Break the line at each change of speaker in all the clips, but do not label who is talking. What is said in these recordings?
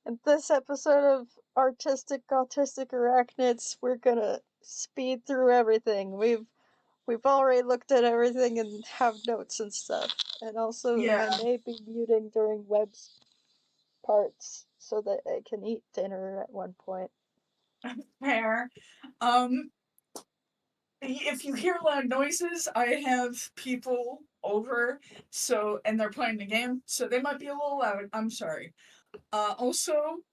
In this episode of Autistic Arachnids, we're gonna speed through everything. We've already looked at everything and have notes and stuff. And also,
Yeah.
I may be muting during Web's parts so that I can eat dinner at one point.
Fair. If you hear loud noises, I have people over, and they're playing the game, so they might be a little loud. I'm sorry. Also,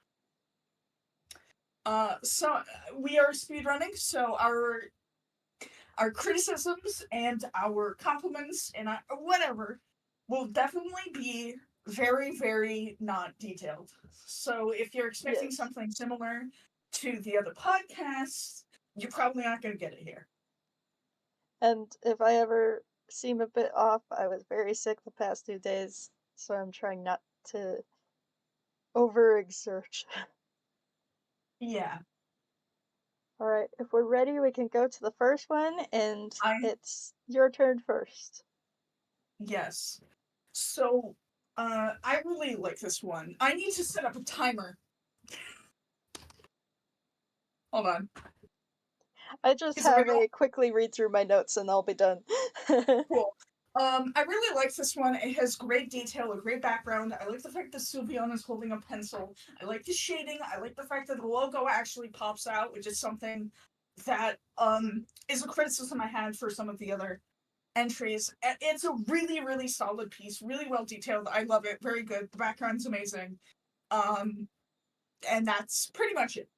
so we are speedrunning, so our criticisms and our compliments and whatever will definitely be very, very not detailed. So if you're expecting something similar to the other podcasts, you're probably not going to get it here.
And if I ever seem a bit off, I was very sick the past 2 days, so I'm trying not to overexert.
Yeah.
Alright, if we're ready, we can go to the first one, and it's your turn first.
Yes. So, I really like this one. I need to set up a timer. Hold on.
I just have a quickly read through my notes and I'll be done.
Cool. I really like this one. It has great detail, a great background. I like the fact that Sylveon is holding a pencil. I like the shading. I like the fact that the logo actually pops out, which is something that is a criticism I had for some of the other entries. It's a really, really solid piece, really well detailed. I love it. Very good. The background's amazing. And that's pretty much it.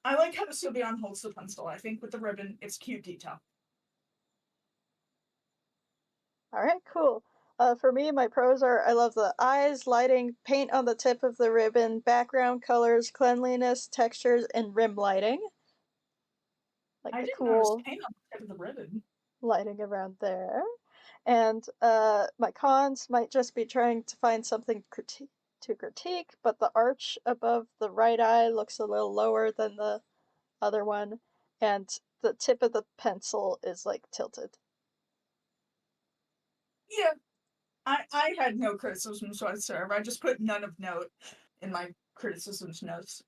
I like how the Sylveon holds the pencil. I think with the ribbon, it's cute detail.
Alright, cool. For me, my pros are I love the eyes, lighting, paint on the tip of the ribbon, background colors, cleanliness, textures, and rim lighting. Like
I
the
didn't notice
cool
paint on the tip of the ribbon.
Lighting around there. And my cons might just be trying to find something to critique, but the arch above the right eye looks a little lower than the other one, and the tip of the pencil is like tilted.
Yeah, I had no criticisms whatsoever. I just put none of note in my criticisms notes.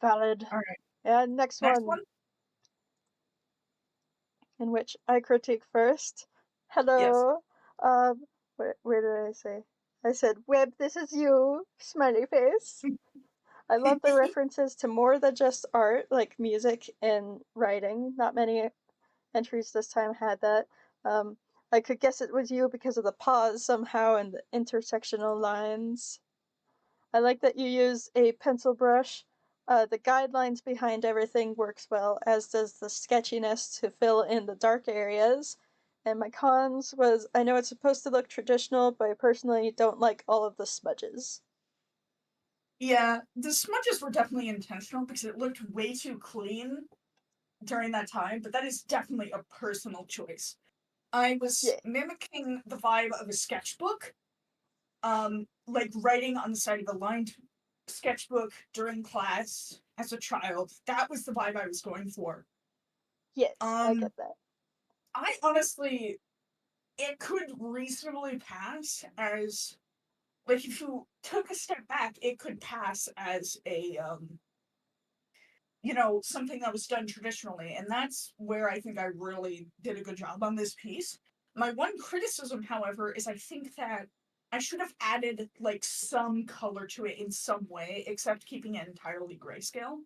Valid.
All right.
And next one. In which I critique first. Hello. Yes. Where did I say? I said, Web, this is you, smiley face. I love the references to more than just art, like music and writing. Not many entries this time had that. I could guess it was you because of the pause somehow and the intersectional lines. I like that you use a pencil brush. The guidelines behind everything works well, as does the sketchiness to fill in the dark areas. And my cons was, I know it's supposed to look traditional, but I personally don't like all of the smudges.
Yeah, the smudges were definitely intentional because it looked way too clean during that time, but that is definitely a personal choice. I was mimicking the vibe of a sketchbook, like writing on the side of a lined sketchbook during class as a child. That was the vibe I was going for.
Yes, I get that.
I honestly, it could reasonably pass as, like, if you took a step back, it could pass as a, something that was done traditionally, and that's where I think I really did a good job on this piece. My one criticism, however, is I think that I should have added, like, some color to it in some way, except keeping it entirely grayscale.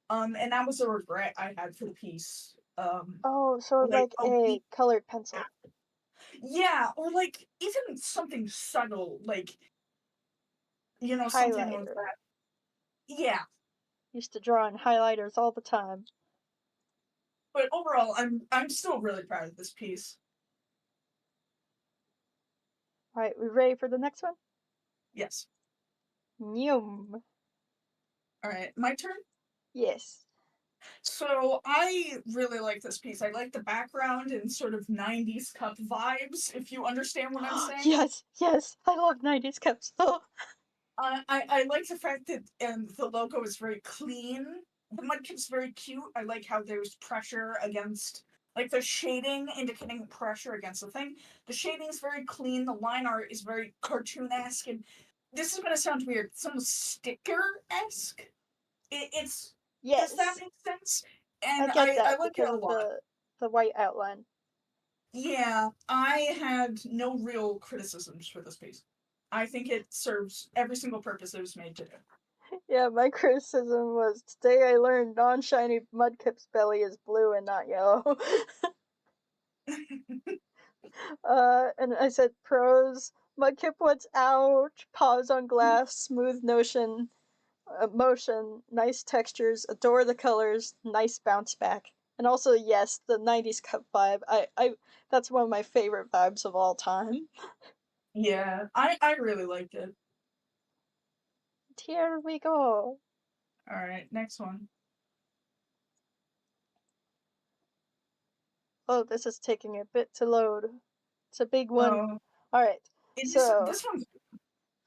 And that was a regret I had for the piece.
Oh, sort of like a colored pencil.
Yeah, or like even something subtle, like something like that. Yeah.
Used to draw in highlighters all the time.
But overall, I'm still really proud of this piece.
Alright, we ready for the next one?
Yes.
Yum.
Alright, my turn?
Yes.
So I really like this piece. I like the background and sort of 90s cup vibes, if you understand what I'm saying.
Yes, I love 90s cups.
I like the fact that the logo is very clean. The Mudkip's very cute. I like how there's pressure against, like, the shading indicating pressure against the thing. The shading is very clean. The line art is very cartoonesque, and this is gonna sound weird, some sticker-esque. It's
Yes.
Does that make sense?
I
And
get that
I like it
because
a
of
lot.
the white outline.
Yeah, I had no real criticisms for this piece. I think it serves every single purpose it was made to do.
Yeah, my criticism was, today I learned non-shiny Mudkip's belly is blue and not yellow. And I said pros, Mudkip what's out, paws on glass, smooth motion, nice textures, adore the colors, nice bounce back. And also, yes, the 90s cup vibe. That's one of my favorite vibes of all time.
Yeah, I really liked it.
Here we go.
Alright, next one.
Oh, this is taking a bit to load. It's a big one.
Oh,
Alright, so
this one's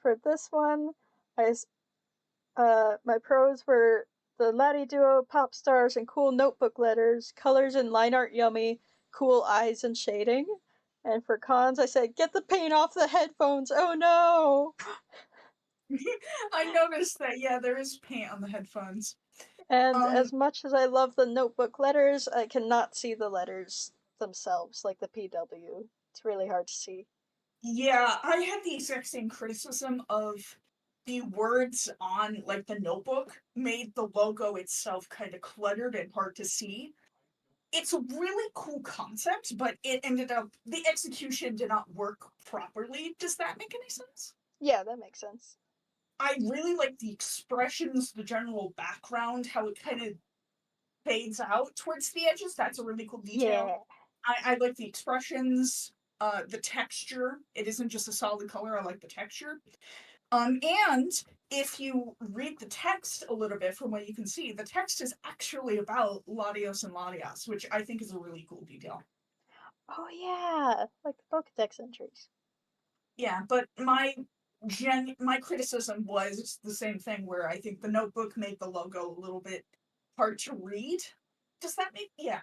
for this one, my pros were the Laddie Duo, pop stars, and cool notebook letters, colors and line art yummy, cool eyes and shading. And for cons, I said, get the paint off the headphones, oh no!
I noticed that, yeah, there is paint on the headphones.
And as much as I love the notebook letters, I cannot see the letters themselves, like the PW. It's really hard to see.
Yeah, I had the exact same criticism of the words on, like, the notebook made the logo itself kind of cluttered and hard to see. It's a really cool concept, but it ended up, the execution did not work properly. Does that make any sense?
Yeah, that makes sense.
I really like the expressions, the general background, how it kind of fades out towards the edges. That's a really cool detail.
Yeah.
I like the expressions, the texture. It isn't just a solid color. I like the texture. And if you read the text a little bit from what you can see, the text is actually about Latios and Latias, which I think is a really cool detail.
Oh yeah, like the Pokedex entries.
Yeah, but my criticism was the same thing where I think the notebook made the logo a little bit hard to read. Does that make yeah.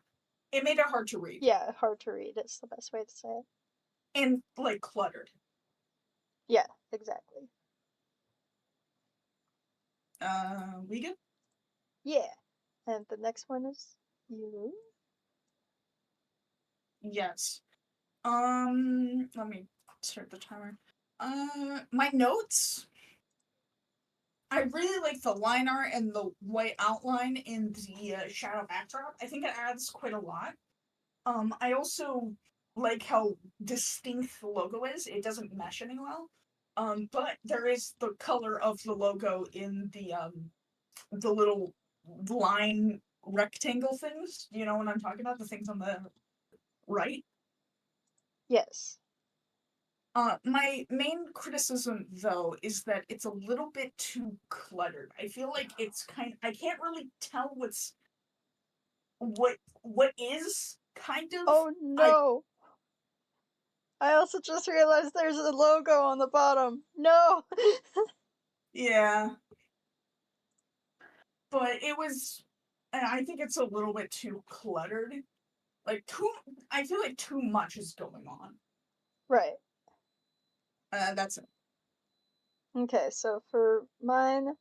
It made it hard to read.
Yeah, hard to read is the best way to say it.
And like cluttered.
Yeah, exactly.
We good?
Yeah. And the next one is you.
Yes. Let me start the timer. My notes. I really like the line art and the white outline in the shadow backdrop. I think it adds quite a lot. I also like how distinct the logo is. It doesn't mesh any well. But there is the color of the logo in the little line rectangle things. You know what I'm talking about? The things on the right.
Yes.
My main criticism though is that it's a little bit too cluttered. I feel like I can't really tell what is kind of
Oh no! I also just realized there's a logo on the bottom. No!
yeah. But it was I think it's a little bit too cluttered. Like I feel like too much is going on.
Right.
That's it.
Okay, so for mine,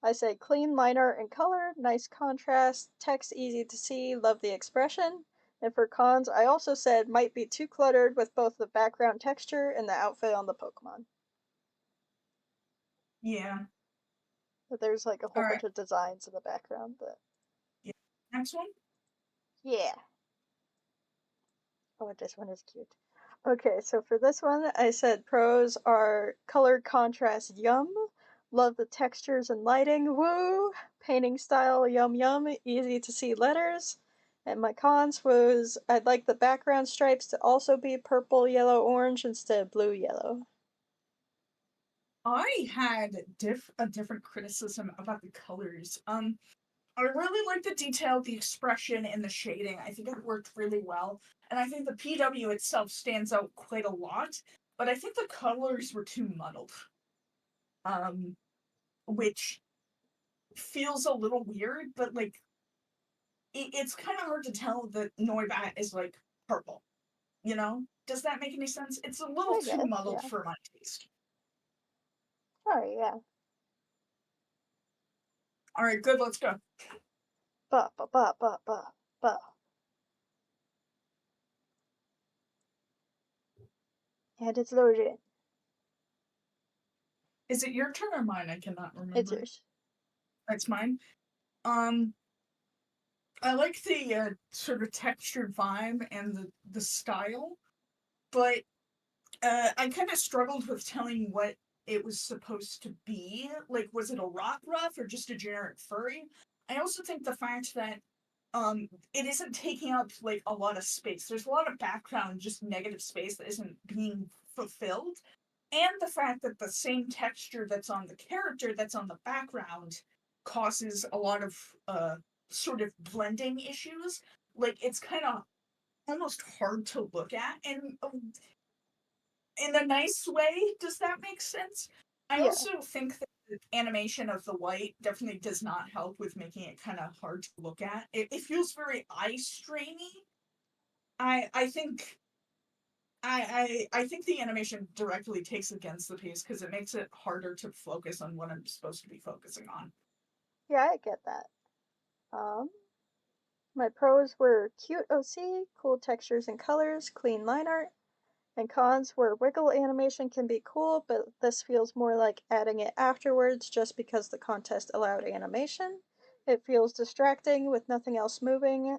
I say clean line art and color, nice contrast, text easy to see, love the expression. And for cons, I also said might be too cluttered with both the background texture and the outfit on the Pokemon.
Yeah.
But there's like a whole
All right.
bunch of designs in the background, but
Yeah. Next one.
yeah. Oh, this one is cute. Okay, so for this one, I said pros are color contrast yum, love the textures and lighting, woo, painting style yum yum, easy to see letters. And my cons was I'd like the background stripes to also be purple, yellow, orange instead of blue, yellow.
I had a different criticism about the colors. I really like the detail, the expression, and the shading. I think it worked really well. And I think the PW itself stands out quite a lot. But I think the colors were too muddled. Which feels a little weird, but like it's kind of hard to tell that Noibat is like purple. You know? Does that make any sense? It's a little
I
too
guess,
muddled
yeah.
for my taste.
Alright, yeah.
Alright, good, let's go.
Ba ba ba ba ba ba. And it's loaded.
Is it your turn or mine? I cannot remember.
It's yours.
It's mine. I like the sort of textured vibe and the style, but I kind of struggled with telling what it was supposed to be. Like, was it a rock ruff or just a generic furry? I also think the fact that it isn't taking up like a lot of space. There's a lot of background, just negative space that isn't being fulfilled. And the fact that the same texture that's on the character that's on the background causes a lot of sort of blending issues. Like, it's kind of almost hard to look at, and in a nice way. Does that make sense? I
Yeah.
also think that the animation of the white definitely does not help with making it kind of hard to look at. It feels very eye strainy. I think I think the animation directly takes against the piece because it makes it harder to focus on what I'm supposed to be focusing on.
Yeah, I get that. My pros were cute OC, cool textures and colors, clean line art, and cons were wiggle animation can be cool, but this feels more like adding it afterwards just because the contest allowed animation. It feels distracting with nothing else moving,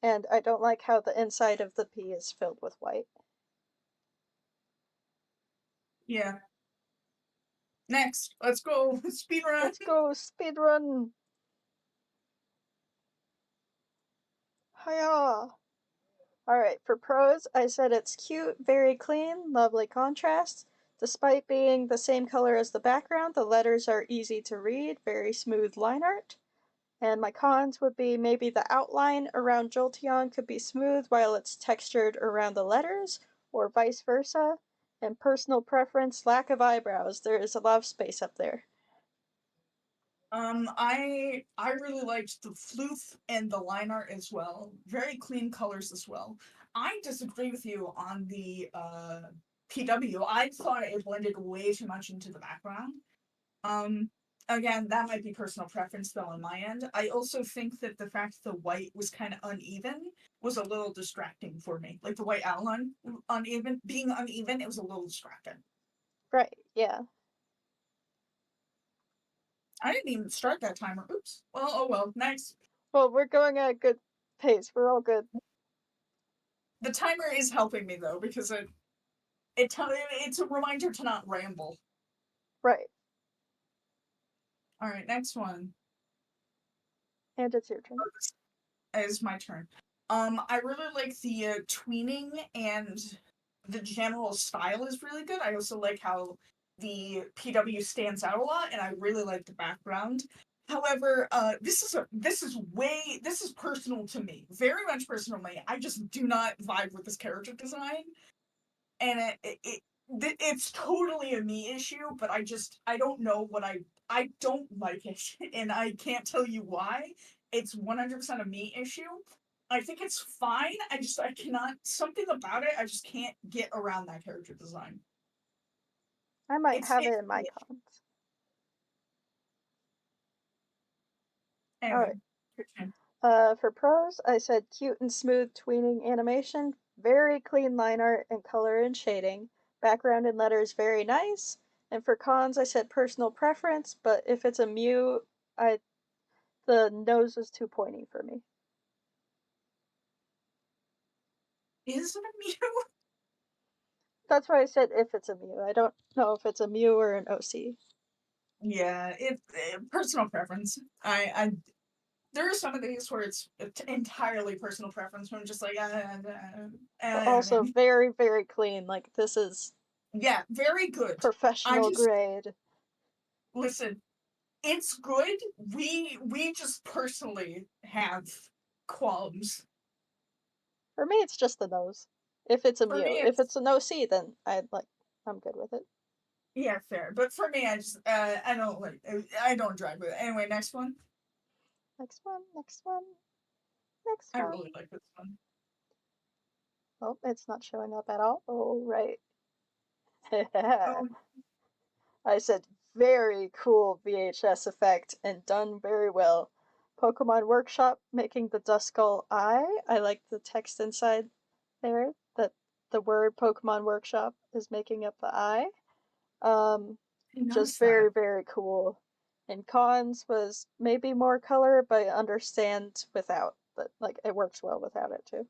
and I don't like how the inside of the pea is filled with white.
Yeah. Next, let's go speedrun.
Let's go speedrun! Hiya! Alright, for pros, I said it's cute, very clean, lovely contrast. Despite being the same color as the background, the letters are easy to read, very smooth line art. And my cons would be maybe the outline around Jolteon could be smooth while it's textured around the letters, or vice versa. And personal preference, lack of eyebrows. There is a lot of space up there.
I really liked the floof and the line art as well. Very clean colors as well. I disagree with you on the PW. I thought it blended way too much into the background. Again, that might be personal preference though on my end. I also think that the fact the white was kind of uneven was a little distracting for me. Like the white outline being uneven, it was a little distracting.
Right, yeah.
I didn't even start that timer. Oops. Well, oh well, nice.
Well, we're going at a good pace. We're all good.
The timer is helping me though, because it's a reminder to not ramble.
Right.
All right, next one.
And it's your turn.
Is my turn. I really like the tweening, and the general style is really good. I also like how the PW stands out a lot, and I really like the background. However, this is personal to me, very much personal to me. I just do not vibe with this character design, and it's totally a me issue. But I don't know what I don't like it, and I can't tell you why. It's 100% a me issue. I think it's fine. I cannot, something about it. I just can't get around that character design.
I might have it in my cons.
Anyway,
Alright. For pros, I said cute and smooth tweening animation, very clean line art and color and shading, background and letters very nice. And for cons, I said personal preference, but if it's a Mew, the nose was too pointy for me.
is it a Mew?
That's why I said if it's a Mew. I don't know if it's a Mew or an OC.
Yeah, personal preference. There are some of these where it's entirely personal preference. Where I'm just like,
But also very, very clean. Like, this is
yeah, very good.
professional grade.
Listen, it's good. We just personally have qualms.
For me, it's just the nose. If it's a
For
Mew.
me,
If it's an OC, then I'm good with it.
yeah, fair. But for me, I don't drive with it. Anyway, next one.
Next one, next one, next
I
one.
really like this one.
Oh, it's not showing up at all. Oh, right.
Oh,
I said very cool VHS effect and done very well. Pokemon Workshop making the Duskull eye. I like the text inside there that the word Pokemon Workshop is making up the eye. Just very, very cool. And cons was maybe more color, but I understand without. But like it works well without it too.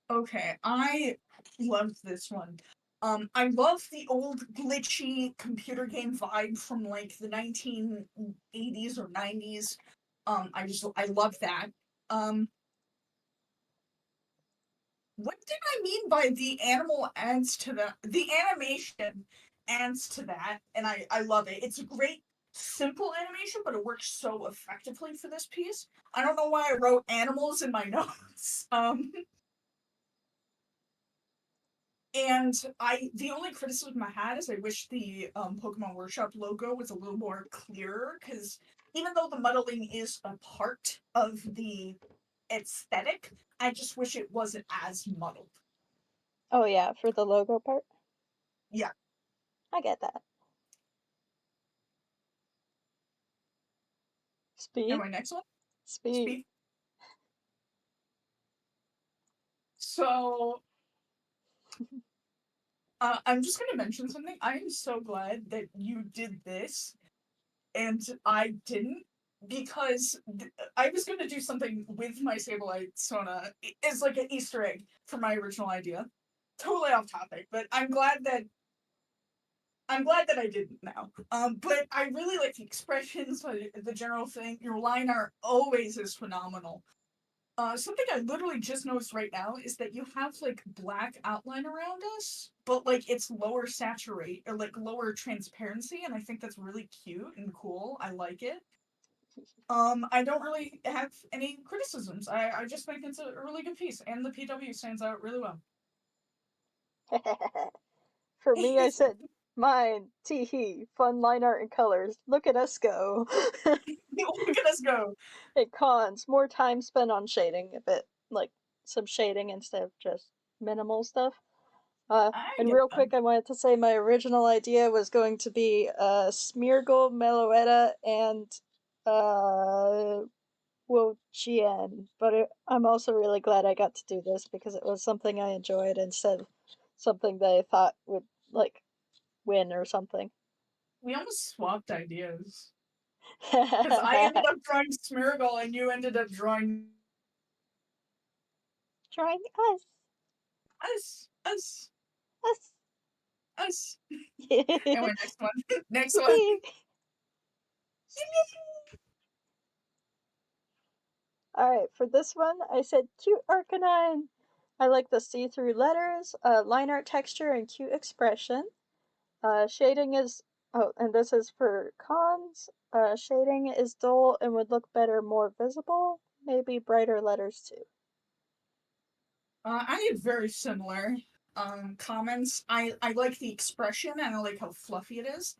Okay, I loved this one. I love the old glitchy computer game vibe from like the 1980s or 90s. I love that. What did I mean by the animal adds to the animation adds to that, and I love it. It's a great simple animation, but it works so effectively for this piece. I don't know why I wrote animals in my notes. And the only criticism I had is I wish the Pokemon Workshop logo was a little more clearer, because even though the muddling is a part of the aesthetic, I just wish it wasn't as muddled.
Oh yeah, for the logo part?
Yeah.
I get that. Speed?
And my next one?
Speed.
So, I'm just going to mention something. I am so glad that you did this and I didn't, because I was going to do something with my Sableye Sona as like an Easter egg for my original idea. Totally off topic, but I'm glad that I didn't now. But I really like the expressions, the general thing. Your line art always is phenomenal. Something I literally just noticed right now is that you have like black outline around us, but like it's lower saturate or like lower transparency, and I think that's really cute and cool. I like it. I don't really have any criticisms. I just think it's a really good piece, and the PW stands out really well.
For me, I said, mine, teehee, fun line art and colors. Look at us go.
Look at us go.
It cons, more time spent on shading, a bit like some shading instead of just minimal stuff. And real quick, I wanted to say my original idea was going to be Smeargle, Meloetta, and Wochien, but I'm also really glad I got to do this because it was something I enjoyed instead of something that I thought would like win or something.
We almost swapped ideas. Because I ended up drawing Smeargle and you ended up drawing
us.
Us. Us.
Us.
Us. Anyway, next one. Next one.
Alright, for this one, I said cute Arcanine. I like the see-through letters, line art texture, and cute expression. Shading is, oh, and this is for cons. Shading is dull and would look better more visible. Maybe brighter letters too.
I have very similar comments. I like the expression and I like how fluffy it is.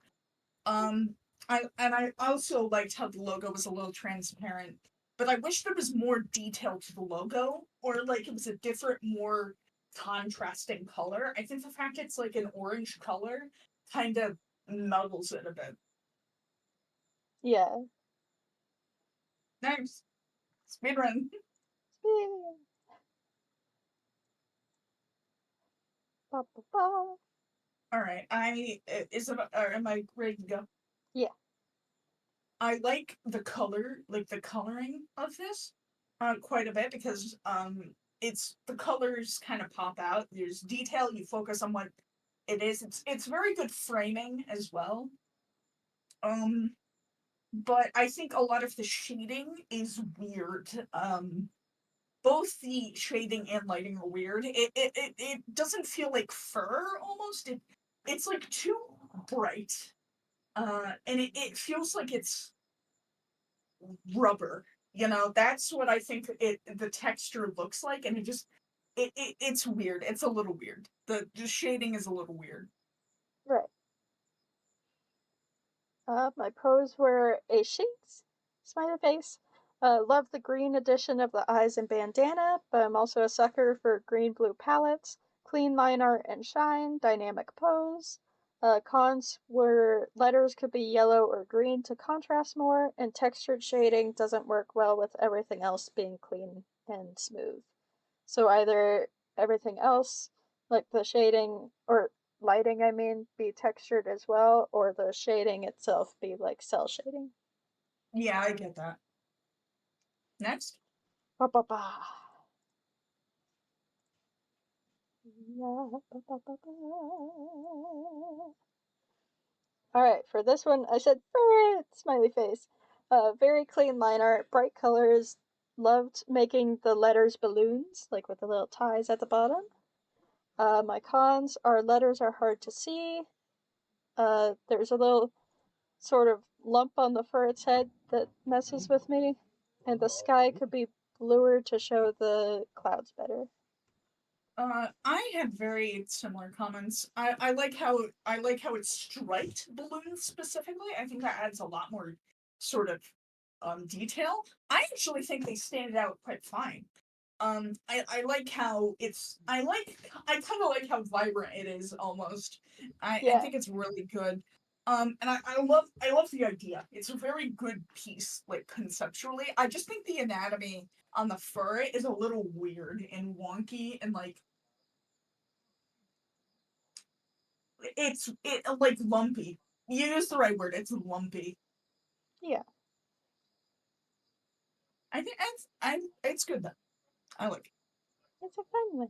I also liked how the logo was a little transparent, but I wish there was more detail to the logo, or like it was a different, more contrasting color. I think the fact it's like an orange color kind of muddles it a bit.
Yeah.
Next, speedrun.
Speed. Ba, ba, ba.
All right, am I ready to go?
Yeah.
I like the color, like the coloring of this, quite a bit, because it's the colors kind of pop out. There's detail. You focus on what it is. It's very good framing as well. But I think a lot of the shading is weird. Both the shading and lighting are weird. It doesn't feel like fur almost. It's like too bright. And it feels like it's rubber. You know, that's what I think the texture looks like, and it's weird. It's a little weird. The shading is a little weird.
Right. My pros were a Shinx, smiley face. Love the green edition of the eyes and bandana, but I'm also a sucker for green-blue palettes, clean line art and shine, dynamic pose. Cons were letters could be yellow or green to contrast more, and textured shading doesn't work well with everything else being clean and smooth. So either everything else, like the shading or lighting, I mean, be textured as well, or the shading itself be like cell shading.
Yeah, I get that. Next.
Ba ba ba. Yeah, ba ba ba ba. Alright, for this one, I said ferret! Smiley face. Very clean line art, bright colors, loved making the letters balloons, like with the little ties at the bottom. My cons are letters are hard to see. There's a little sort of lump on the ferret's head that messes with me, and the sky could be bluer to show the clouds better.
I had very similar comments. I like how it's striped balloons specifically. I think that adds a lot more sort of detail. I actually think they stand out quite fine. I like how it's I kind of like how vibrant it is almost. I
Yeah.
think it's really good. And I love the idea. It's a very good piece, like conceptually. I just think the anatomy on the fur is a little weird and wonky and like it like lumpy. You use the right word. It's lumpy.
Yeah.
I think it's good though. I like it.
It's a fun one.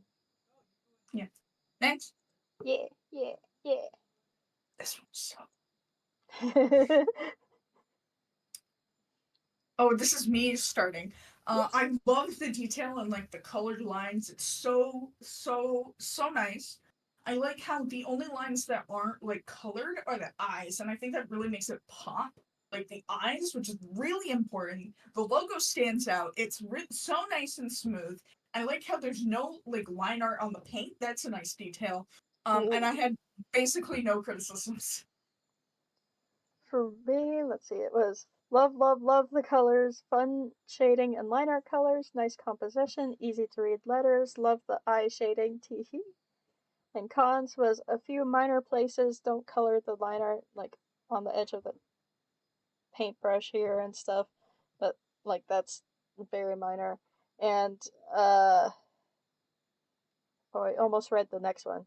Yeah. Next.
Yeah, yeah, yeah.
This one's so. Oh, this is me starting.
Yes.
I love the detail and like the colored lines. It's so nice. I like how the only lines that aren't like colored are the eyes, and I think that really makes it pop. Like the eyes, which is really important. The logo stands out. It's so nice and smooth. I like how there's no like line art on the paint. That's a nice detail. And I had basically no criticisms.
For me, let's see, it was love, love, love the colors, fun shading and line art colors, nice composition, easy to read letters, love the eye shading, teehee. And cons was a few minor places don't color the line art, like on the edge of the paintbrush here and stuff, but like that's very minor. And oh, I almost read the next one.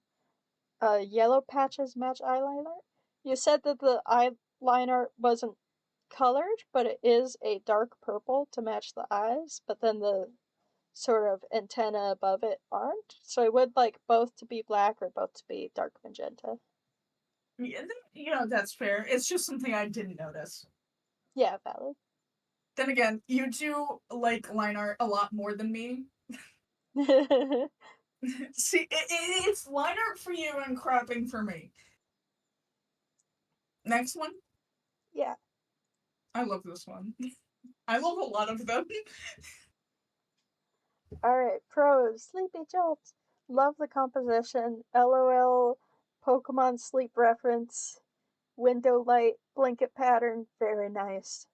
Yellow patches match eyeliner. You said that the eyeliner wasn't colored, but it is a dark purple to match the eyes, but then the sort of antenna above it aren't. So I would like both to be black or both to be dark magenta.
Yeah, that's fair. It's just something I didn't notice.
Yeah, valid.
Then again, you do like line art a lot more than me. See, it's line art for you and cropping for me. Next one.
Yeah.
I love this one. I love a lot of them.
Alright, pros. Sleepy Jolt. Love the composition. LOL. Pokemon sleep reference. Window light. Blanket pattern. Very nice.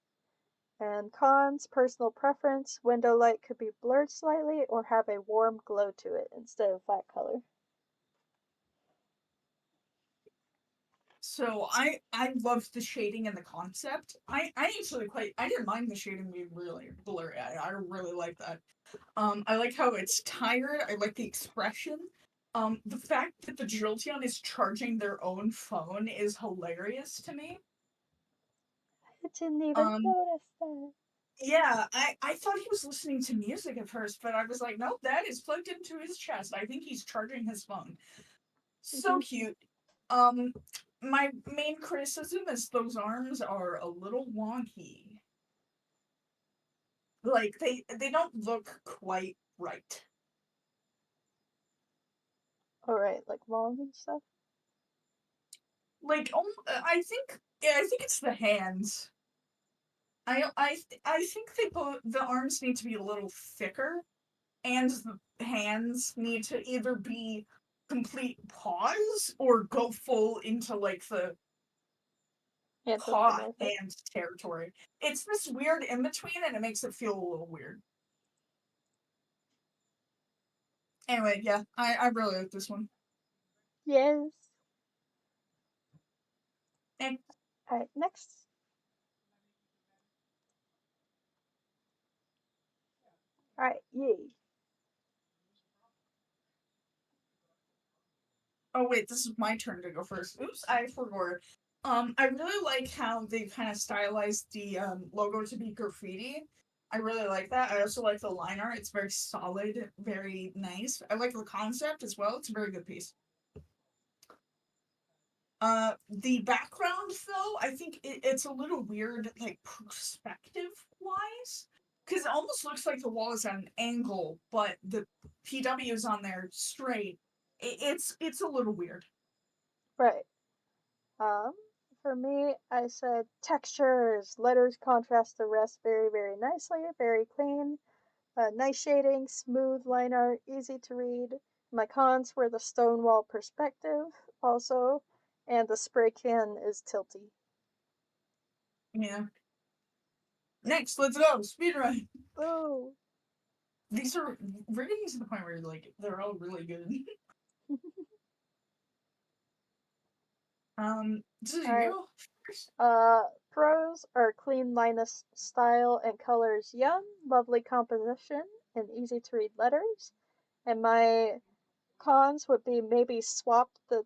And cons, personal preference, window light could be blurred slightly or have a warm glow to it instead of flat color.
So I loved the shading and the concept. I actually I didn't mind the shading being really blurry. I really like that. I like how it's tired. I like the expression. The fact that the Jolteon is charging their own phone is hilarious to me.
I didn't even
Um,
notice that.
yeah, I thought he was listening to music at first, but I was like, nope, that is plugged into his chest. I think he's charging his phone. So cute. Um, my main criticism is those arms are a little wonky. Like they don't look quite right.
Alright, like long and stuff?
Like I think yeah, I think it's the hands. I think the arms need to be a little thicker, and the hands need to either be complete paws or go full into like the paw
Anthropomorphic.
hand territory. It's this weird in between, and it makes it feel a little weird. Anyway, yeah, I really like this one.
Yes. Alright, next. Alright, yay.
Oh wait, this is my turn to go first. Oops, I forgot. I really like how they kind of stylized the logo to be graffiti. I really like that. I also like the line art. It's very solid, very nice. I like the concept as well. It's a very good piece. The background though, I think it's a little weird, like perspective wise, because it almost looks like the wall is at an angle, but the PW is on there straight. It's a little weird.
Right. For me, I said textures. Letters contrast the rest very, very nicely. Very clean. Nice shading, smooth line art, easy to read. My cons were the stonewall perspective, also, and the spray can is tilty.
Yeah. Next, let's go speedrun.
Oh.
These are we're getting to the point where like they're all really good. This is
Alright.
you.
Pros are clean line of style and colors young, lovely composition, and easy to read letters. And my cons would be maybe swap the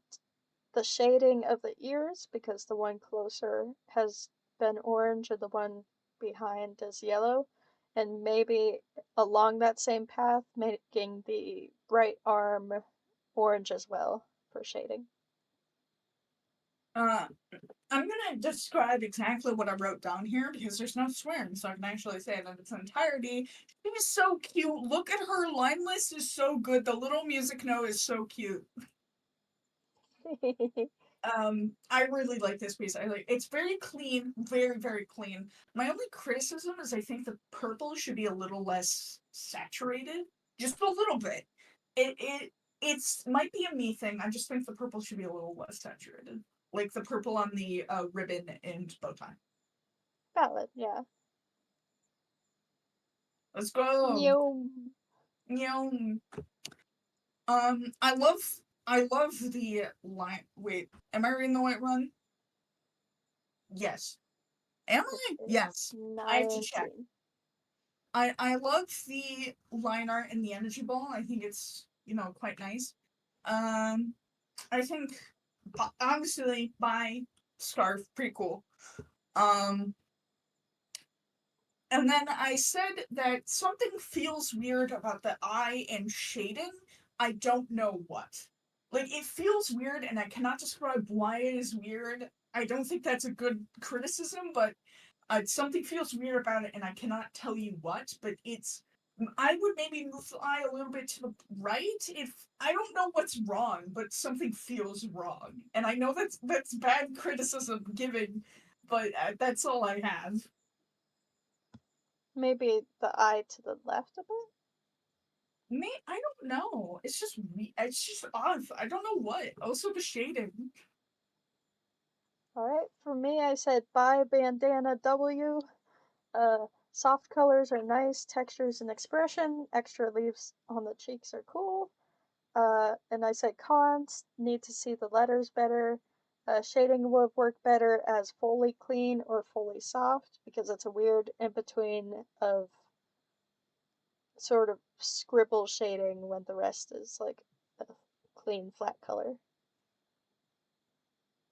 shading of the ears because the one closer has been orange and the one behind is yellow. And maybe along that same path, making the right arm orange as well for shading.
I'm gonna describe exactly what I wrote down here because there's no swearing, so I can actually say it in its entirety. She is so cute. Look at her line list is so good. The little music note is so cute. I really like this piece. I like it's very clean, very, very clean. My only criticism is I think the purple should be a little less saturated. Just a little bit. It's might be a me thing. I just think the purple should be a little less saturated. Like the purple on the ribbon and bow tie.
Valid, yeah.
Let's go.
Yo.
I love the line. Wait, am I reading the right one? Yes. Am I? Yes. I have to check. I love the line art and the energy ball. I think it's quite nice. I think obviously by scarf pretty cool. And then I said that something feels weird about the eye and shading. I don't know what. Like, it feels weird, and I cannot describe why it is weird. I don't think that's a good criticism, but something feels weird about it, and I cannot tell you what, but it's. I would maybe move the eye a little bit to the right. If I don't know what's wrong, but something feels wrong, and I know that's bad criticism giving, but that's all I have.
Maybe the eye to the left a bit?
I don't know. It's just off. I don't know what. Also the shading.
Alright, for me, I said buy bandana W. Soft colors are nice, textures and expression. Extra leaves on the cheeks are cool. And I said cons, need to see the letters better. Shading would work better as fully clean or fully soft because it's a weird in between of sort of scribble shading when the rest is like a clean flat color.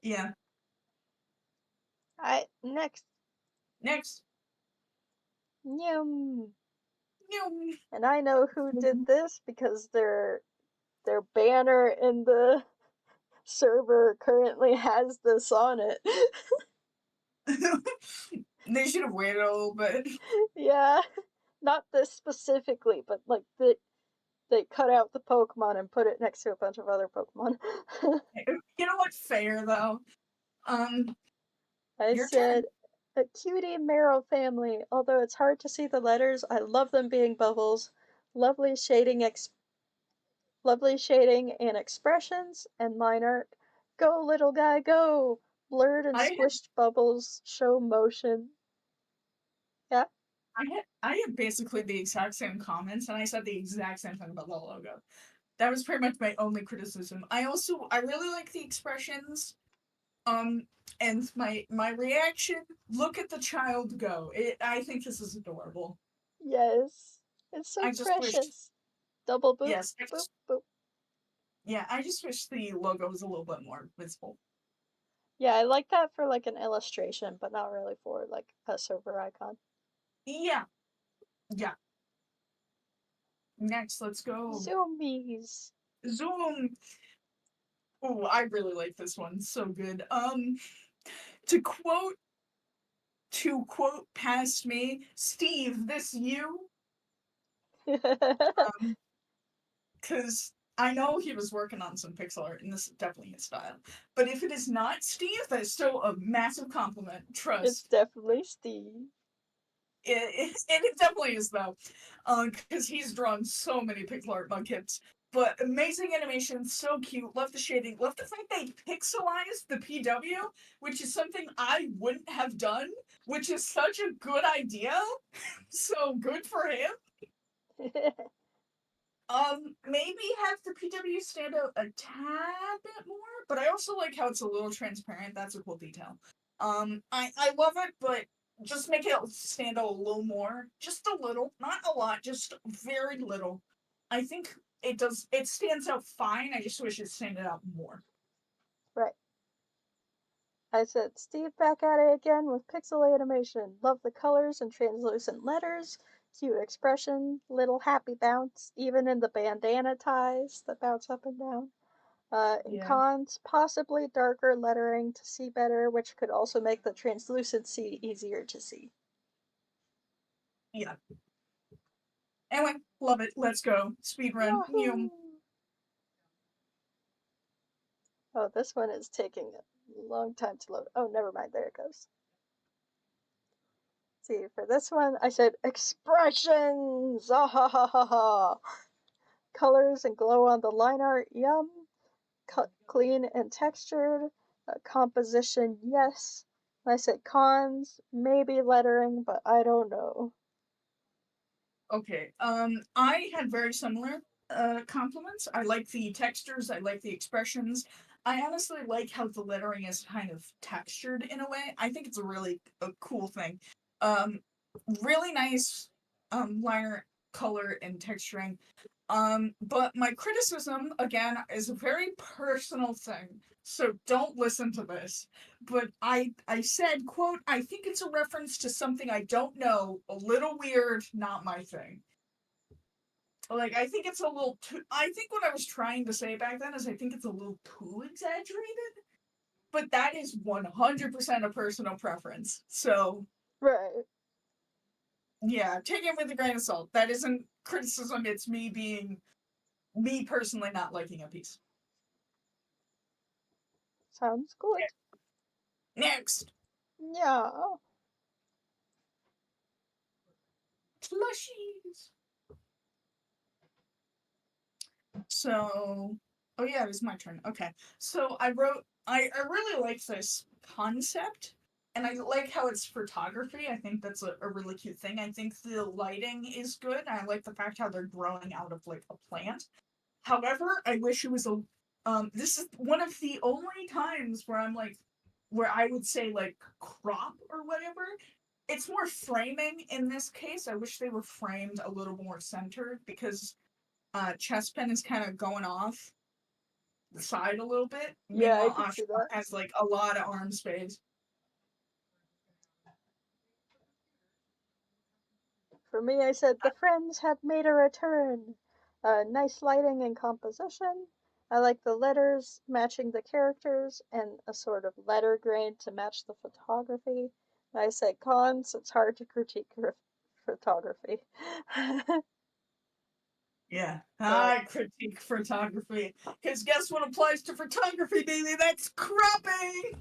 Yeah.
Alright, next.
Next.
Yum.
Yum.
And I know who did this because their banner in the server currently has this on it.
They should have waited a little bit.
Yeah, not this specifically, but like they cut out the Pokemon and put it next to a bunch of other Pokemon.
You know what? Fair though.
I
Your
said
turn.
a cutie marrow family. Although it's hard to see the letters, I love them being bubbles. Lovely shading and expressions and line art. Go little guy, go! Blurred and
I had
squished bubbles show motion. Yeah.
I had basically the exact same comments, and I said the exact same thing about the logo. That was pretty much my only criticism. I really like the expressions. And my reaction, look at the child go. I think this is adorable.
Yes. It's so
I just wish,
precious. Double boop,
yes,
boop, boop.
yeah, I just wish the logo was a little bit more visible.
Yeah, I like that for like an illustration, but not really for like a server icon.
Yeah, yeah. Next, let's go.
Zoomies.
Zoom. Oh, I really like this one. So good. To quote past me, Steve, this you? Because I know he was working on some pixel art, and this is definitely his style. But if it is not Steve, that's still a massive compliment.
It's
Trust.
definitely Steve.
It definitely is though, because he's drawn so many pixel art bug hits. But amazing animation, so cute. Love the shading. Love the fact they pixelized the PW, which is something I wouldn't have done. Which is such a good idea. So good for him. Maybe have the PW stand out a tad bit more, but I also like how it's a little transparent. That's a cool detail. I love it, but just make it stand out a little more, just a little, not a lot, just very little. I think it does. It stands out fine. I just wish it standed out more.
Right. I said, Steve back at it again with pixel animation. Love the colors and translucent letters. Cute expression, little happy bounce, even in the bandana ties that bounce up and down. In
Yeah.
cons, possibly darker lettering to see better, which could also make the translucency easier to see.
Yeah. Anyway, love it. Let's go. Speedrun.
Yahoo! Oh, this one is taking a long time to load. Oh, never mind. There it goes. See, for this one, I said expressions! Ah ha ha ha ha! Colors and glow on the line art, yum. Clean and textured. Composition, yes. I said cons, maybe lettering, but I don't know.
Okay. I had very similar compliments. I like the textures. I like the expressions. I honestly like how the lettering is kind of textured in a way. I think it's a cool thing. Um, really nice liner color and texturing. But my criticism again is a very personal thing, so don't listen to this. But I said, quote, I think it's a reference to something I don't know, a little weird, not my thing. Like, I think it's a little too. I think what I was trying to say back then is I think it's a little too exaggerated. But that is 100% a personal preference. So,
Right.
yeah, take it with a grain of salt. That isn't criticism, it's me personally not liking a piece.
Sounds good.
Next,
Yeah.
plushies. So, oh yeah, it was my turn. Okay. So I really like this concept, and I like how it's photography. I think that's a really cute thing. I think the lighting is good. I like the fact how they're growing out of like a plant. However, I wish it was a this is one of the only times where I'm like where I would say like crop or whatever. It's more framing in this case. I wish they were framed a little more centered because Chespin is kind of going off the side a little bit.
Yeah, I
Meanwhile,
can see
Ashmar
that.
has like a lot of arm space.
For me, I said the friends have made a return. Nice lighting and composition. I like the letters matching the characters and a sort of letter grain to match the photography. I said cons, it's hard to critique photography.
Yeah,
But
I critique photography because guess what applies to photography, baby? That's cropping.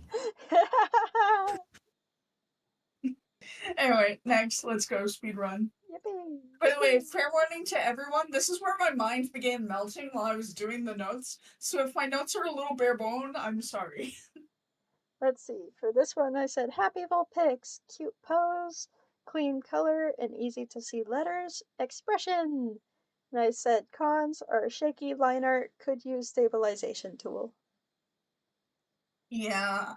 Anyway, next, let's go speedrun.
yippee!
By the way, fair warning to everyone, this is where my mind began melting while I was doing the notes. So if my notes are a little bare bone, I'm sorry.
Let's see. For this one, I said happy Vulpix, cute pose, clean color, and easy to see letters, expression. And I said cons are shaky line art, could use stabilization tool.
Yeah,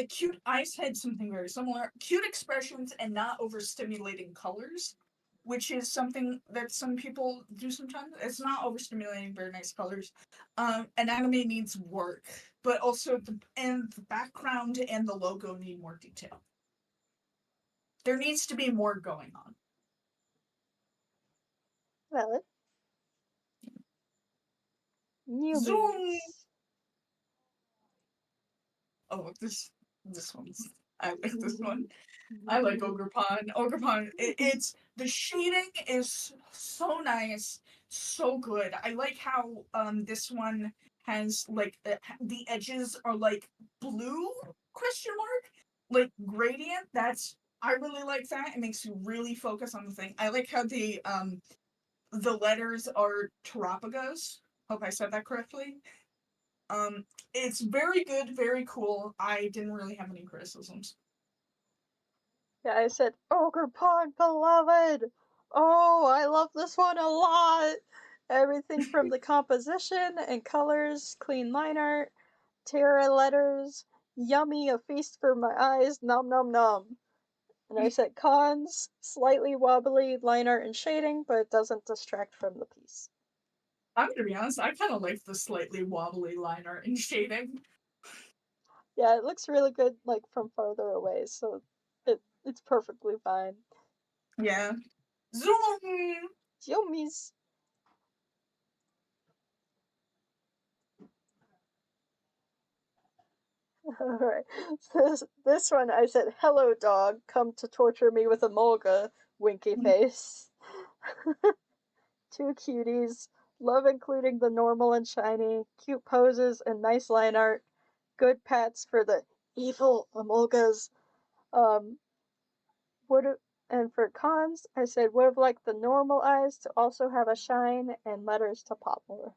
Cute Eyes had something very similar. Cute expressions and not overstimulating colors, which is something that some people do sometimes. It's not overstimulating, very nice colors. Anatomy needs work, but also the background and the logo need more detail. There needs to be more going on.
Valid. Newbies.
Zoom! Oh, this one's. I like this one. I like Ogrepon. Ogrepon, it's the shading is so nice, so good. I like how this one has like the edges are like blue question mark, like gradient. That's I really like that. It makes you really focus on the thing. I like how the letters are Terapagos. Hope I said that correctly. It's very good, very cool. I didn't really have any criticisms.
Yeah, I said, Ogrepon, beloved! Oh, I love this one a lot! Everything from the composition and colors, clean line art, Terra letters, yummy, a feast for my eyes, nom nom nom. And I said cons, slightly wobbly line art and shading, but it doesn't distract from the piece.
I'm gonna be honest, I kind of like the slightly wobbly line art and shading.
Yeah, it looks really good, like, from farther away, so it's perfectly fine.
Yeah. Zoom!
Yummies! Alright, this one I said, hello dog, come to torture me with a mulga, winky face. Two cuties, love including the normal and shiny, cute poses and nice line art, good pats for the evil Amolgas. And for cons, I said would have liked the normal eyes to also have a shine and letters to pop more.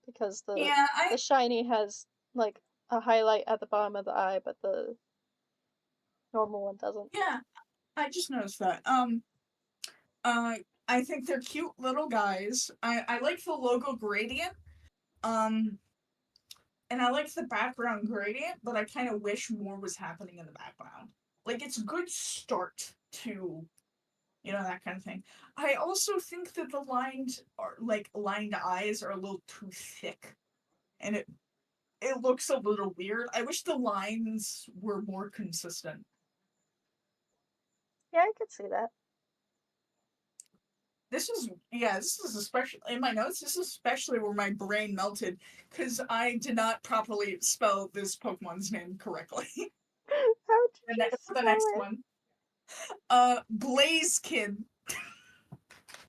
Because the shiny has like a highlight at the bottom of the eye, but the normal one doesn't.
Yeah, I just noticed that. I think they're cute little guys. I like the logo gradient. And I like the background gradient, but I kind of wish more was happening in the background. Like, it's a good start to, that kind of thing. I also think that the lined eyes are a little too thick. And it looks a little weird. I wish the lines were more consistent.
Yeah, I could see that.
This is especially in my notes. This is especially where my brain melted because I did not properly spell this Pokemon's name correctly.
How did you spell
the next
it?
one, Blaziken.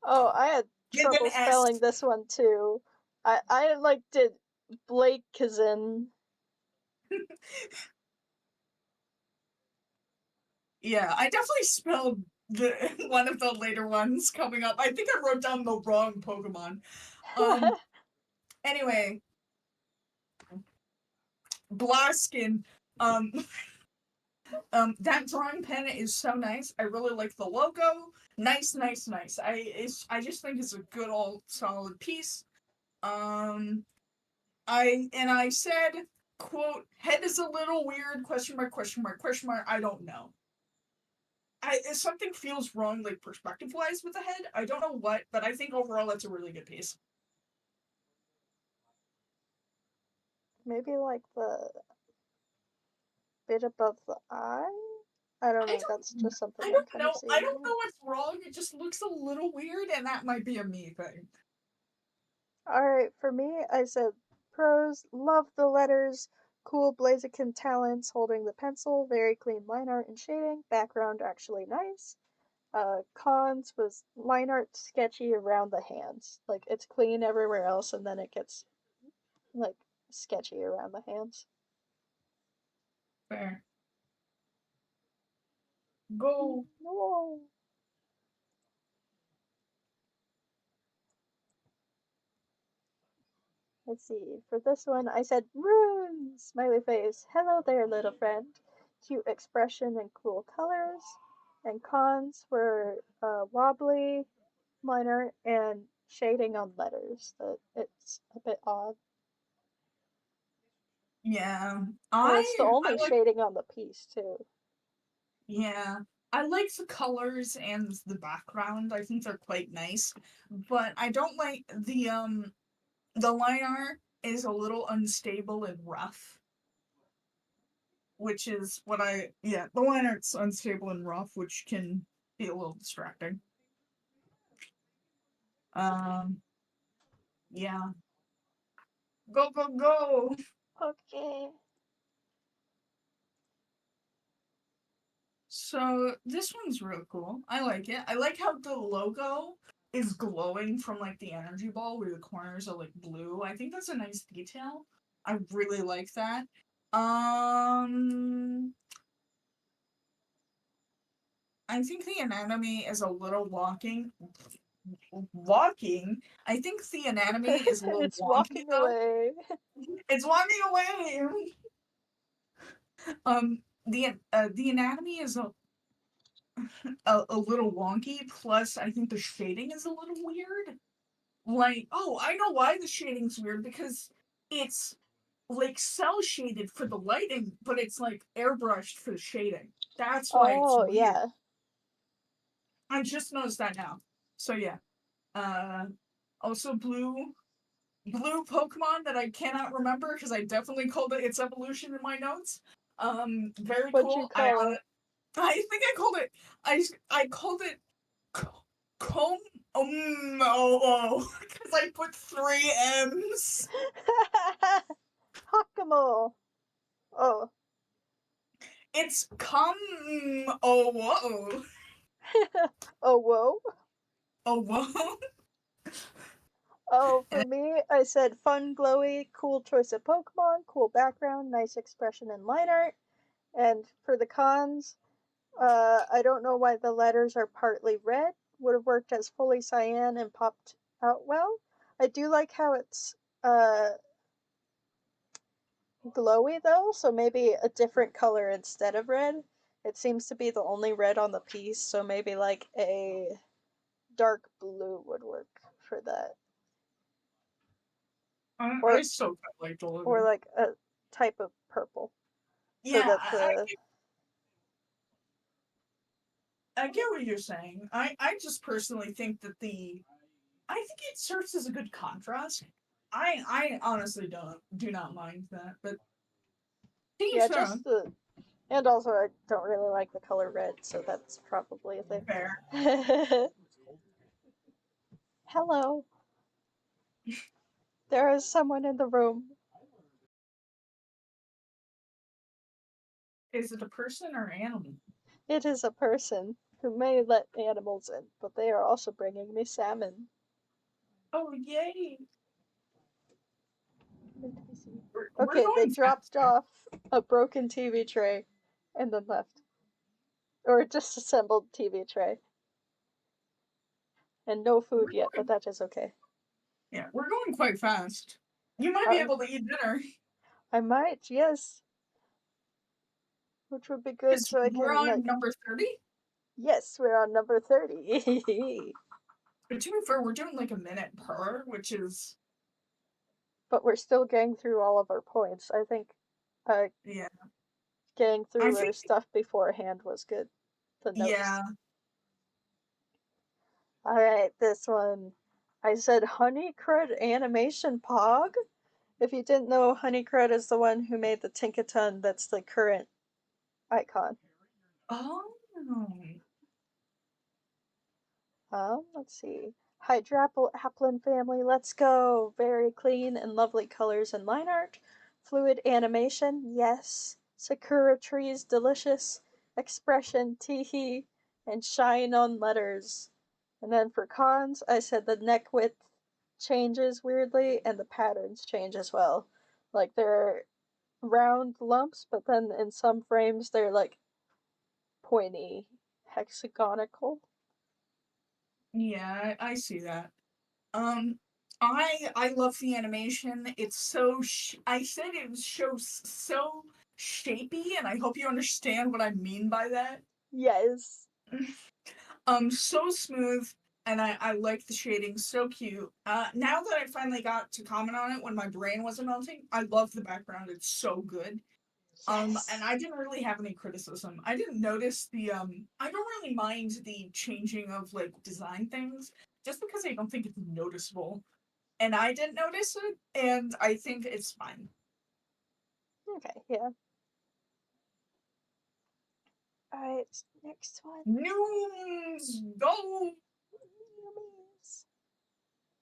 Oh, I had trouble spelling this one too. I like did Blake Kazin.
Yeah, I definitely spelled the one of the later ones coming up. I think I wrote down the wrong Pokemon. Anyway, Blaskin. That drawing pen is so nice. I really like the logo. Nice. I just think it's a good old solid piece. I said, quote, head is a little weird, question mark. I don't know. Something feels wrong, like perspective-wise with the head. I don't know what, but I think overall it's a really good piece.
Maybe like the bit above the eye? I don't know, that's just something I'm kind of seeing.
I don't know what's wrong, it just looks a little weird, and that might be a me thing.
Alright, for me, I said pros, love the letters, cool Blaziken talents holding the pencil, very clean line art and shading, background actually nice. Cons was line art sketchy around the hands. Like, it's clean everywhere else, and then it gets, like, sketchy around the hands.
Fair. Go.
No. Let's see. For this one, I said runes! Smiley face. Hello there, little friend. Cute expression and cool colors. And cons were wobbly, minor, and shading on letters. That it's a bit odd.
Yeah.
And it's the only
I like
shading on the piece, too.
Yeah. I like the colors and the background. I think they're quite nice. But I don't like the line art is a little unstable and rough. Which is what the line art's unstable and rough, which can be a little distracting. Yeah. Go, go, go!
Okay.
So this one's real cool. I like it. I like how the logo is glowing from like the energy ball where the corners are like blue. I think that's a nice detail. I really like that. I think the anatomy is a little walking. I think the anatomy is a little
It's
wonky
walking
though.
away.
It's walking away. The anatomy is a little wonky. Plus, I think the shading is a little weird. Like, oh, I know why the shading's weird, because it's like cell shaded for the lighting, but it's like airbrushed for the shading. That's why it's
Oh,
weird.
yeah.
I just noticed that now. So yeah. Also blue Pokemon that I cannot remember because I definitely called it its evolution in my notes. Very
What'd you
cool.
call it?
I think I called it. I called it comb. Because I put 3 M's.
Hakamo. Oh.
It's whoa.
Oh, whoa.
Oh whoa.
Oh, for me, I said fun, glowy, cool choice of Pokemon, cool background, nice expression and line art. And for the cons, I don't know why the letters are partly red. Would have worked as fully cyan and popped out well. I do like how it's glowy though, so maybe a different color instead of red. It seems to be the only red on the piece, so maybe like a dark blue would work for that.
I so like the logo.
Or like a type of purple. So
Yeah,
that the
I get what you're saying. I just personally think that I think it serves as a good contrast. I honestly do not mind that, but
yeah,
fair.
just the and also I don't really like the color red, so that's probably a thing.
Fair.
Hello. There is someone in the room.
Is it a person or animal?
It is a person who may let animals in, but they are also bringing me salmon.
Oh yay! We're
Okay, they
going
dropped
faster.
off a broken TV tray and then left. Or a disassembled TV tray. And no food yet, but that is okay.
Yeah, we're going quite fast. You might be
Uh,
able to eat dinner.
I might, yes. Which would be good so I
We're
can,
on
like.
number 30.
Yes, we're on number 30.
But to be fair, we're doing like a minute per, which is.
But we're still getting through all of our points. I think
Yeah.
getting
I
through our
think.
stuff beforehand was good. The notes.
Yeah.
Alright, this one. I said honeycrud animation pog. If you didn't know, honeycrud is the one who made the Tinkaton that's the current icon.
Oh.
Let's see. Hydrapple family, let's go! Very clean and lovely colors and line art. Fluid animation, yes. Sakura trees, delicious. Expression, teehee. And shine on letters. And then for cons, I said the neck width changes weirdly and the patterns change as well. Like they're round lumps, but then in some frames they're like pointy, hexagonal.
Yeah, I see that. Um, I love the animation. It's so I said it was so shapy, and I hope you understand what I mean by that.
Yes.
So smooth. and I like the shading, so cute. Now that I finally got to comment on it when my brain wasn't melting, I love the background. It's so good.
Yes.
And I didn't really have any criticism. I didn't notice the I don't really mind the changing of like design things, just because I don't think it's noticeable. And I didn't notice it, and I think it's fine.
Okay, yeah. Alright, next one.
News go.
Yummies.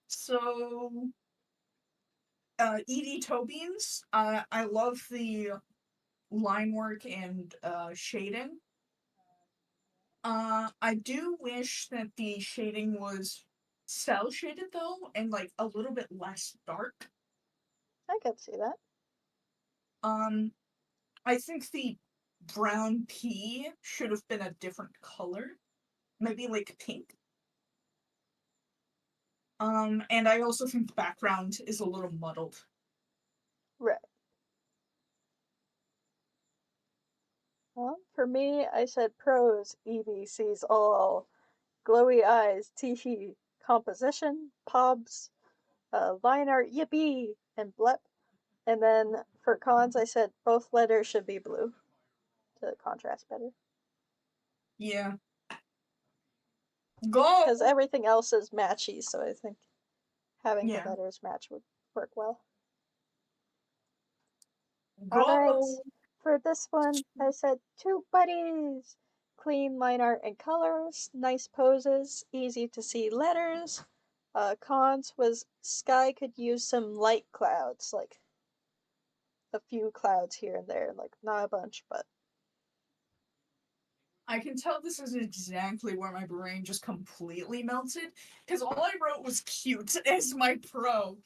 So Edie Tobeans, I love the line work and shading. I do wish that the shading was cell shaded though, and like a little bit less dark.
I could see that.
I think the brown pea should have been a different color, maybe like pink. And I also think the background is a little muddled.
Right. Well, for me, I said pros. Evie sees all. Glowy eyes, teehee. Composition, pobs. Line art, yippee, and blep. And then for cons, I said both letters should be blue to contrast better.
Yeah. Go!
Because everything else is matchy, so I think having the
Yeah.
letters match would work well. Alright,
Go!
for this one, I said two buddies. Clean line art and colors, nice poses, easy to see letters. Cons was sky could use some light clouds, like a few clouds here and there, like not a bunch, but
I can tell this is exactly where my brain just completely melted, because all I wrote was cute as my pro.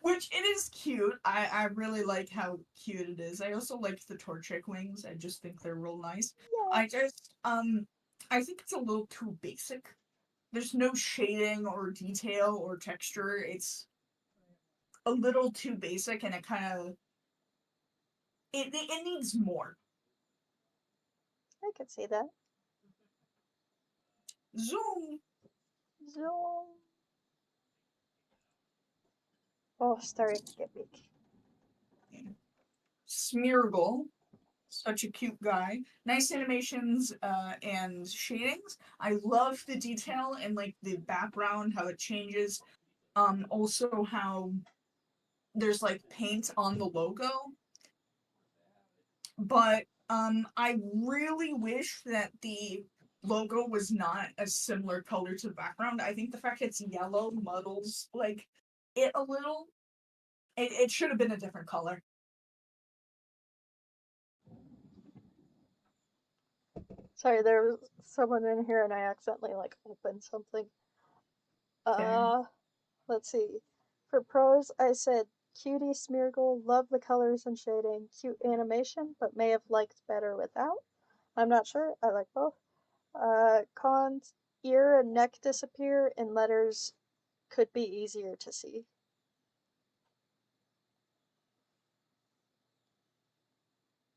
Which it is cute. I really like how cute it is. I also like the Torchic wings. I just think they're real nice. I
yes.
just I think it's a little too basic. There's no shading or detail or texture. It's a little too basic, and it kind of it needs more.
I could see that.
Zoom.
Zoom. Oh, starting to get big.
Smeargle, such a cute guy. Nice animations and shadings. I love the detail and like the background, how it changes. Also how there's like paint on the logo. But I really wish that the logo was not a similar color to the background. I think the fact it's yellow muddles like it a little. It should have been a different color.
Sorry, there was someone in here and I accidentally like opened something.
Okay.
Let's see. For pros, I said cutie Smeargle, love the colors and shading, cute animation, but may have liked better without. I'm not sure. I like both. Cons, ear and neck disappear, and letters could be easier to see.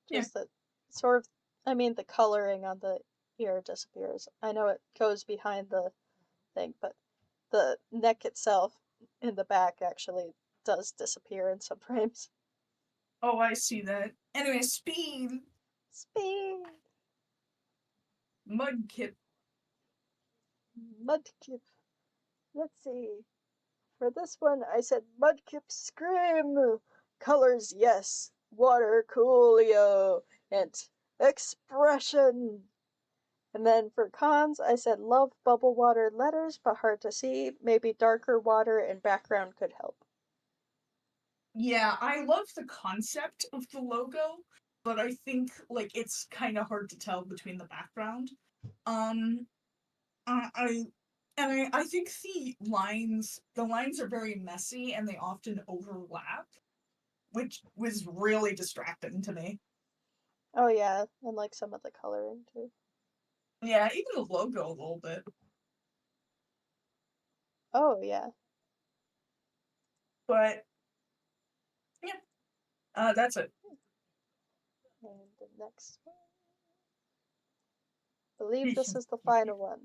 Yeah.
Just that sort of, I mean, the coloring on the ear disappears. I know it goes behind the thing, but the neck itself in the back actually does disappear in some frames.
Oh, I see that. Anyway, speed.
Speed!
Mudkip.
Mudkip. Let's see. For this one, I said Mudkip Scream! Colors, yes. Water, coolio. And expression. And then for cons, I said love bubble water letters, but hard to see. Maybe darker water and background could help.
Yeah, I love the concept of the logo, but I think like it's kind of hard to tell between the background. Um, I I think the lines are very messy and they often overlap, which was really distracting to me.
Oh yeah, and like some of the coloring too.
Yeah, even the logo a little bit.
Oh yeah.
But yeah, that's it.
And the next one. I believe this is the final one.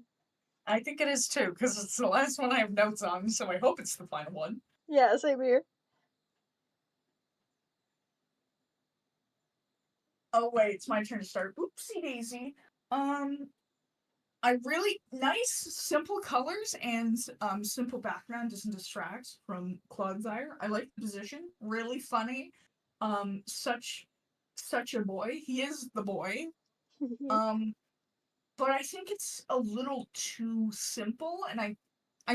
I think it is too, because it's the last one I have notes on, so I hope it's the final one.
Yeah, same here.
Oh wait, it's my turn to start. Oopsie daisy. I really nice, simple colors and simple background doesn't distract from Clodsire. I like the position, really funny. Such a boy. He is the boy. Um, but I think it's a little too simple, and I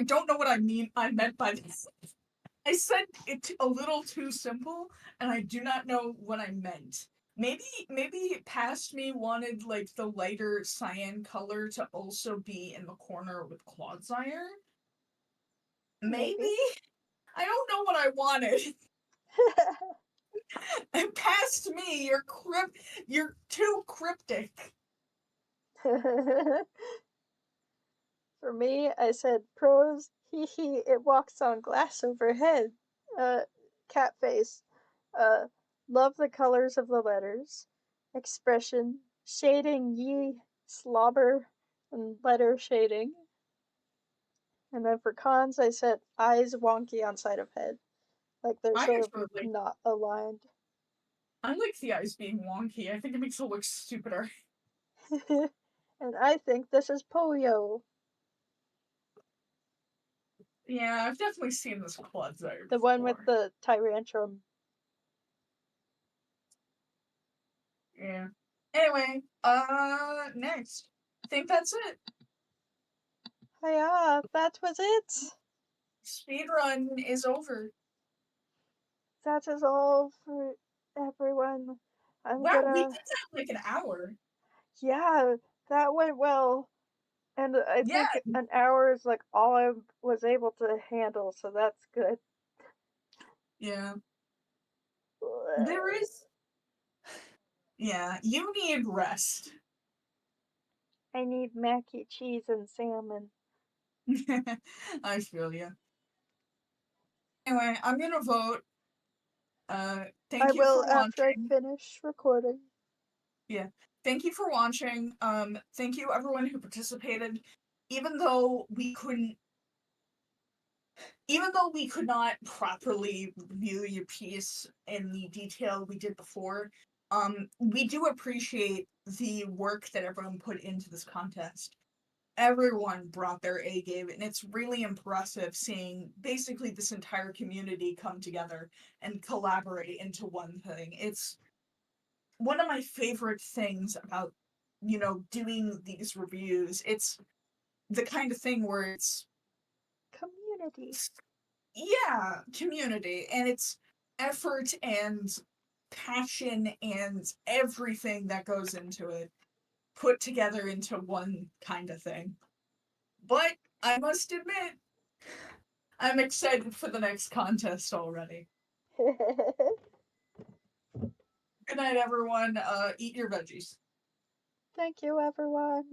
don't know what I meant by this. I said it a little too simple, and I do not know what I meant. Maybe past me wanted like the lighter cyan color to also be in the corner with Clodsire. Maybe I don't know what I wanted. And past me, you're too cryptic.
For me, I said prose, hee hee, it walks on glass overhead. Cat face. Love the colors of the letters. Expression, shading, ye, slobber, and letter shading. And then for cons, I said eyes wonky on side of head. Like they're sort of not aligned.
I like the eyes being wonky. I think it makes it look stupider.
And I think this is Poyo.
Yeah, I've definitely seen this Clodsire.
The one with the Tyrantrum.
Yeah. Anyway, next. I think that's it.
Yeah, that was it.
Speedrun is over.
That is all for everyone.
We did that like an hour.
Yeah, that went well. And I think an hour is like all I was able to handle, so that's good.
Yeah. There is. Yeah, you need rest.
I need mac and cheese and salmon.
I feel you. Anyway, I'm gonna vote. Thank you for watching.
After I finish recording.
Yeah. Thank you for watching. Thank you everyone who participated. Even though we could not properly review your piece in the detail we did before, we do appreciate the work that everyone put into this contest. Everyone brought their A game, and it's really impressive seeing basically this entire community come together and collaborate into one thing. It's one of my favorite things about, doing these reviews. It's the kind of thing where it's
community.
Yeah, community, and it's effort and passion and everything that goes into it put together into one kind of thing. But I must admit, I'm excited for the next contest already. Good night, everyone. Eat your veggies.
Thank you, everyone.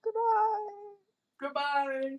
Goodbye.
Goodbye.